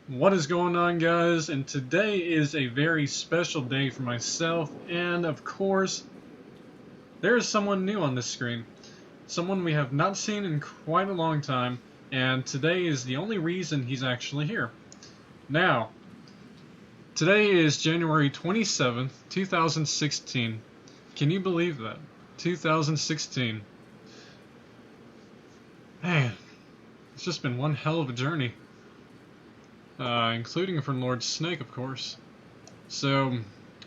What is going on, guys? And today is a very special day for myself, and of course, there is someone new on this screen. Someone we have not seen in quite a long time, and today is the only reason he's actually here. Now, today is January 27th, 2016. Can you believe that? 2016. Man, it's just been one hell of a journey. Including for Lord Snake, of course. So,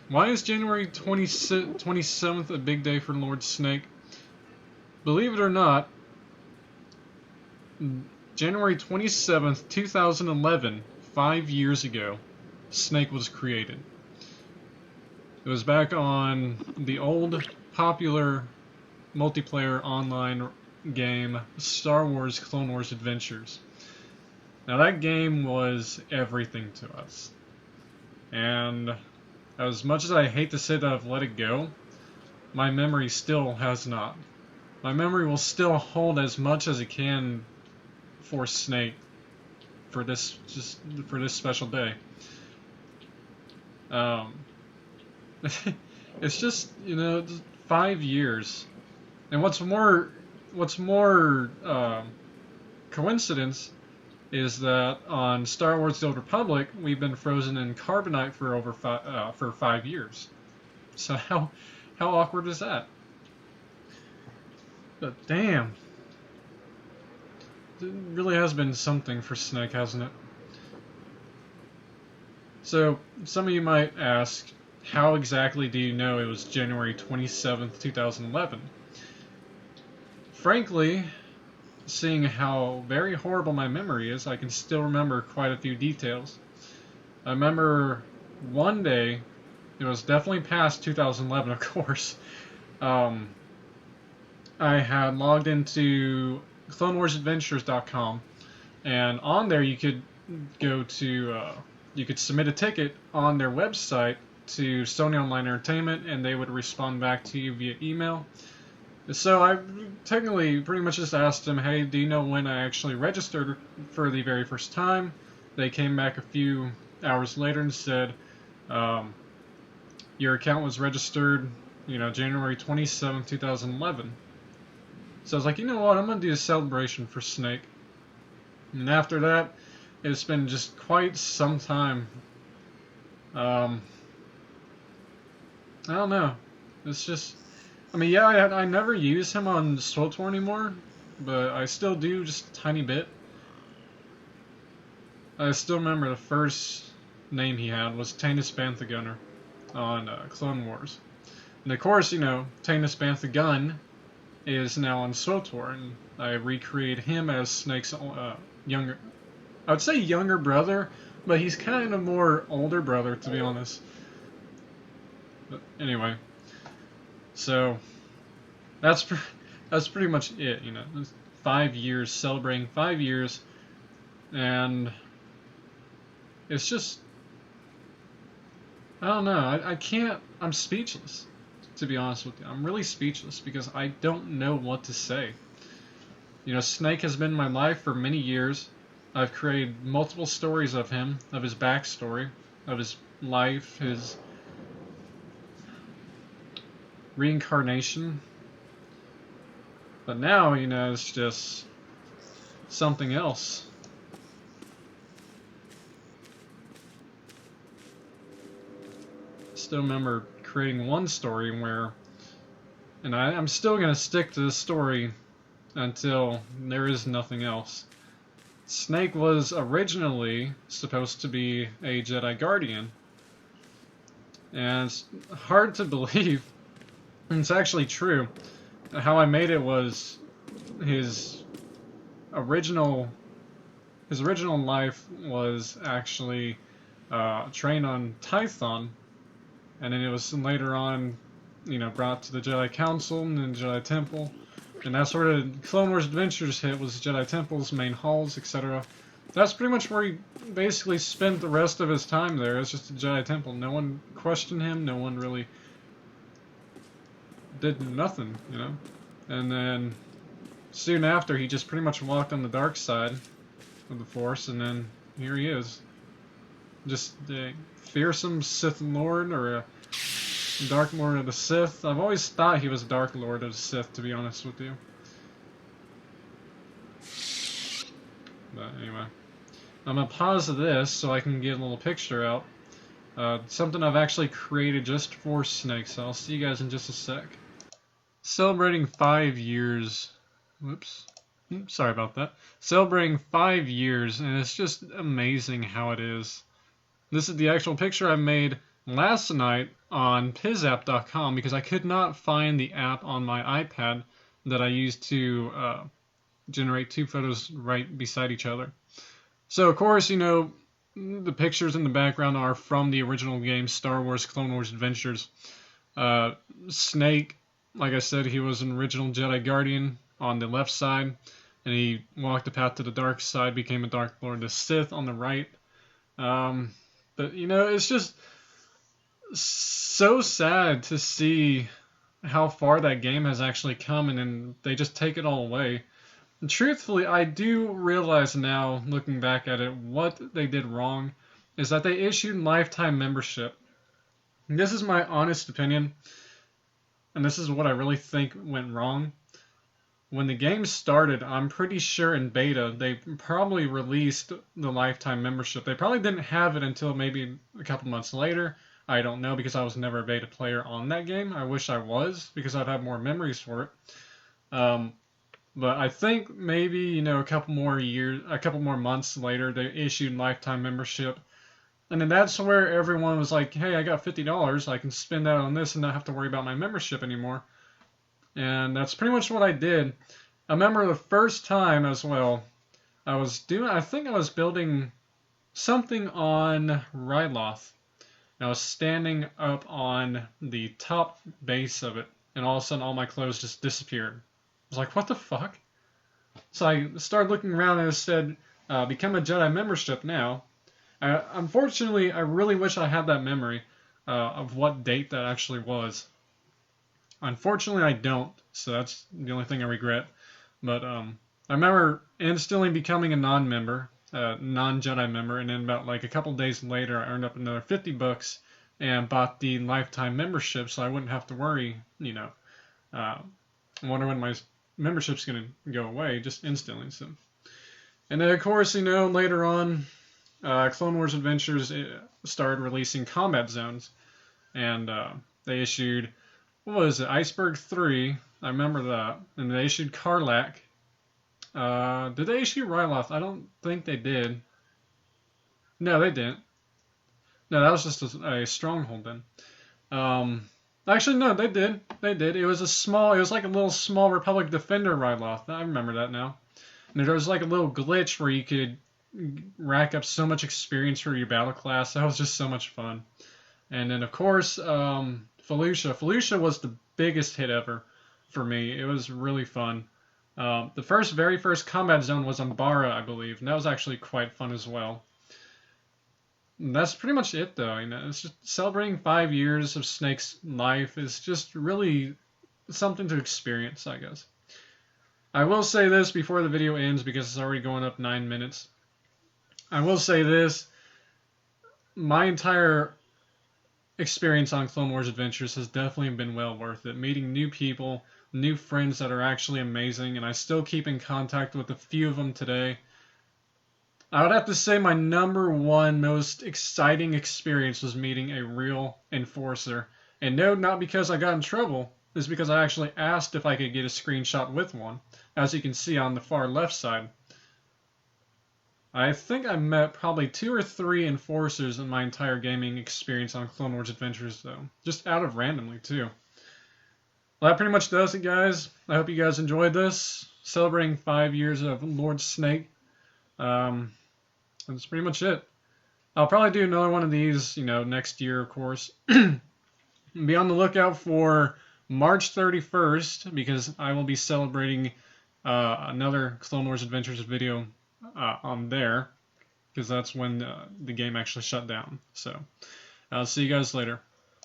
why is January 27th a big day for Lord Snake? Believe it or not, January 27th, 2011, 5 years ago, Snake was created. It was back on the old, popular, multiplayer online game, Star Wars Clone Wars Adventures. Now that game was everything to us. And as much as I hate to say that I've let it go, my memory still has not. My memory will still hold as much as it can for Snake for this special day. It's just 5 years, and what's more coincidence is that on Star Wars: The Old Republic, we've been frozen in carbonite for over 5 years. So how awkward is that? But damn, it really has been something for Snake, hasn't it? So some of you might ask, how exactly do you know it was January 27th, 2011? Frankly, seeing how very horrible my memory is, I can still remember quite a few details. I remember one day, it was definitely past 2011, of course. I had logged into CloneWarsAdventures.com, and on there you could go to, you could submit a ticket on their website to Sony Online Entertainment, and they would respond back to you via email. So I technically pretty much just asked them, hey, do you know when I actually registered for the very first time? They came back a few hours later and said, your account was registered, January 27th, 2011. So I was like, you know what, I'm going to do a celebration for Snake. And after that, it's been just quite some time. I don't know. It's just... yeah, I never use him on SWTOR anymore, but I still do just a tiny bit. I still remember the first name he had was Tanis Bantha Gunner on Clone Wars. And of course, Tanis Bantha Gun is now on SWTOR, and I recreate him as Snake's younger... I would say younger brother, but he's kind of more older brother, to be honest. But anyway... So, that's pretty much it, 5 years, celebrating 5 years, and it's just, I don't know, I can't, I'm speechless, to be honest with you. I'm really speechless, because I don't know what to say. Snake has been in my life for many years. I've created multiple stories of him, of his backstory, of his life, his reincarnation, but now it's just something else. Still remember creating one story where, and I'm still gonna stick to this story until there is nothing else. Snake was originally supposed to be a Jedi Guardian, and it's hard to believe. It's actually true. How I made it was his original life was actually trained on Tython, and then it was later on, brought to the Jedi Council and then Jedi Temple, and that's where the Clone Wars Adventures hit, was Jedi Temple's main halls, etc. That's pretty much where he basically spent the rest of his time there. It's just a Jedi Temple. No one questioned him. No one really did nothing, and then soon after he just pretty much walked on the dark side of the Force, and then here he is. just a fearsome Sith Lord or a Dark Lord of the Sith. I've always thought he was Dark Lord of the Sith, to be honest with you. But anyway, I'm gonna pause this so I can get a little picture out. Something I've actually created just for Snake, so I'll see you guys in just a sec. Celebrating 5 years. Whoops. Sorry about that. Celebrating 5 years, and it's just amazing how it is. This is the actual picture I made last night on PizApp.com because I could not find the app on my iPad that I used to generate 2 photos right beside each other. So, of course, you know, the pictures in the background are from the original game, Star Wars Clone Wars Adventures. Snake, like I said, he was an original Jedi Guardian on the left side, and he walked the path to the dark side, became a Dark Lord of the Sith on the right. But, you know, it's just so sad to see how far that game has actually come, and then they just take it all away. And truthfully, I do realize now, looking back at it, what they did wrong is that they issued lifetime membership. And this is my honest opinion, and this is what I really think went wrong. When the game started, I'm pretty sure in beta, they probably released the lifetime membership. They probably didn't have it until maybe a couple months later. I don't know because I was never a beta player on that game. I wish I was because I'd have more memories for it. But I think maybe, you know, a couple more months later, they issued lifetime membership. And then that's where everyone was like, hey, I got $50. I can spend that on this and not have to worry about my membership anymore. And that's pretty much what I did. I remember the first time as well, I think I was building something on Ryloth. I was standing up on the top base of it, and all of a sudden all my clothes just disappeared. I was like, what the fuck? So I started looking around and it said, become a Jedi membership now. Unfortunately, I really wish I had that memory of what date that actually was. Unfortunately, I don't, so that's the only thing I regret. But I remember instantly becoming a non-member, non-Jedi member, and then about like a couple days later, I earned up another $50 and bought the lifetime membership, so I wouldn't have to worry, you know, wonder when my membership's going to go away just instantly. So, and then of course, you know, later on, Clone Wars Adventures started releasing combat zones, and they issued, what was it, Iceberg 3, I remember that, and they issued Karlak. Did they issue Ryloth? I don't think they did. No, they didn't. No, that was just a stronghold then. Actually, no, they did. They did. It was like a little small Republic Defender Ryloth. I remember that now. And there was like a little glitch where you could rack up so much experience for your battle class. That was just so much fun. And then, of course, Felucia. Felucia was the biggest hit ever for me. It was really fun. The very first combat zone was on Bara, I believe, and that was actually quite fun as well. And that's pretty much it, though. You know, it's just celebrating 5 years of Snake's life is just really something to experience, I guess. I will say this before the video ends because it's already going up 9 minutes. I will say this: my entire experience on Clone Wars Adventures has definitely been well worth it. Meeting new people, new friends that are actually amazing, and I still keep in contact with a few of them today. I would have to say my number one most exciting experience was meeting a real enforcer. And no, not because I got in trouble. It's because I actually asked if I could get a screenshot with one, as you can see on the far left side. I think I met probably 2 or 3 enforcers in my entire gaming experience on Clone Wars Adventures, though. Just out of randomly, too. Well, that pretty much does it, guys. I hope you guys enjoyed this. Celebrating 5 years of Lord Snake. That's pretty much it. I'll probably do another one of these, you know, next year, of course. Be on the lookout for March 31st, because I will be celebrating another Clone Wars Adventures video on there, because that's when the game actually shut down. So, I'll see you guys later.